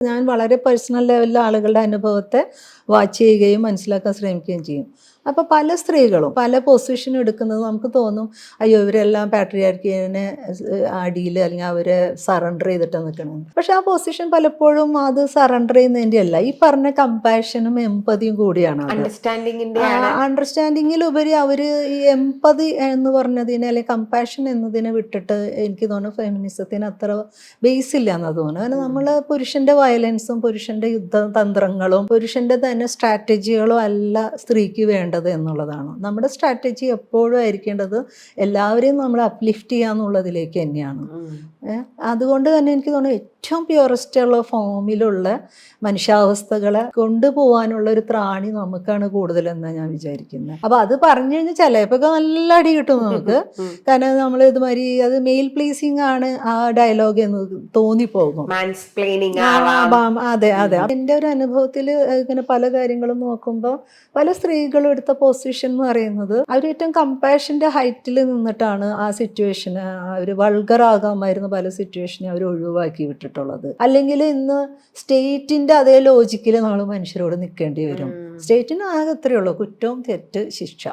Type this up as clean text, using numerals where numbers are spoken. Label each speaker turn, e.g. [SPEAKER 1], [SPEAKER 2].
[SPEAKER 1] ഞാൻ വളരെ പേഴ്സണൽ ലെവലിൽ ആളുകളുടെ അനുഭവത്തെ വാച്ച് ചെയ്യുകയും മനസ്സിലാക്കാൻ ശ്രമിക്കുകയും ചെയ്യും. അപ്പോൾ പല സ്ത്രീകളും പല പൊസിഷൻ എടുക്കുന്നത് നമുക്ക് തോന്നും, അയ്യോ ഇവരെല്ലാം പാട്രിയാർക്കിനെ അടിയിൽ അല്ലെങ്കിൽ അവരെ സറണ്ടർ ചെയ്തിട്ട് നിൽക്കണം. പക്ഷെ ആ പൊസിഷൻ പലപ്പോഴും അത് സറണ്ടർ ചെയ്യുന്നതിൻ്റെ അല്ല, ഈ പറഞ്ഞ കമ്പാഷനും എമ്പതിയും കൂടിയാണ്. അണ്ടർസ്റ്റാൻഡിങ്ങിലുപരി അവർ ഈ എമ്പതി എന്ന് പറഞ്ഞതിനെ അല്ലെങ്കിൽ കമ്പാഷൻ എന്നതിനെ വിട്ടിട്ട് എനിക്ക് തോന്നുന്നു ഫെമിനിസത്തിന് അത്ര ബേസ് ഇല്ല എന്ന് തോന്നുന്നു. കാരണം നമ്മൾ പുരുഷന്റെ വയലൻസും പുരുഷന്റെ യുദ്ധതന്ത്രങ്ങളും പുരുഷന്റെ തന്നെ സ്ട്രാറ്റജികളും അല്ല സ്ത്രീക്ക് വേണ്ടത് എന്നുള്ളതാണ്. നമ്മുടെ സ്ട്രാറ്റജി എപ്പോഴും ആയിരിക്കേണ്ടത് എല്ലാവരെയും നമ്മൾ അപ്ലിഫ്റ്റ് ചെയ്യാന്നുള്ളതിലേക്ക് തന്നെയാണ്. അതുകൊണ്ട് തന്നെ എനിക്ക് തോന്നുന്നു ഏറ്റവും പ്യൂറസ്റ്റുള്ള ഫോമിലുള്ള മനുഷ്യാവസ്ഥകളെ കൊണ്ടുപോകാനുള്ള ഒരു ത്രാണി നമുക്കാണ് കൂടുതലെന്നാണ് ഞാൻ വിചാരിക്കുന്നത്. അപ്പൊ അത് പറഞ്ഞു കഴിഞ്ഞാൽ ചിലപ്പോൾ നല്ല അടി കിട്ടും നമുക്ക്. കാരണം നമ്മൾ ഇതുമാതിരി അത് മെയിൽ പ്ലീസിങ് ആണ് ആ ഡയലോഗ് എന്ന് തോന്നിപ്പോകും. അതെ അതെ. എൻ്റെ ഒരു അനുഭവത്തിൽ ഇങ്ങനെ പല കാര്യങ്ങളും നോക്കുമ്പോൾ പല സ്ത്രീകളും എടുത്ത പൊസിഷൻ എന്ന് പറയുന്നത് അവർ ഏറ്റവും കമ്പാഷൻ്റെ ഹൈറ്റിൽ നിന്നിട്ടാണ് ആ സിറ്റുവേഷന് അവർ വൾഗറാകാമായിരുന്ന പല സിറ്റുവേഷനെ അവർ ഒഴിവാക്കി വിട്ടിട്ടുള്ളത്. അല്ലെങ്കിൽ ഇന്ന് സ്റ്റേറ്റിൻ്റെ അതേ ലോജിക്കിൽ നമ്മൾ മനുഷ്യരോട് നിൽക്കേണ്ടി വരും. സ്റ്റേറ്റിന് ആകെ അത്രയേ ഉള്ളൂ, കുറ്റവും തെറ്റ് ശിക്ഷ.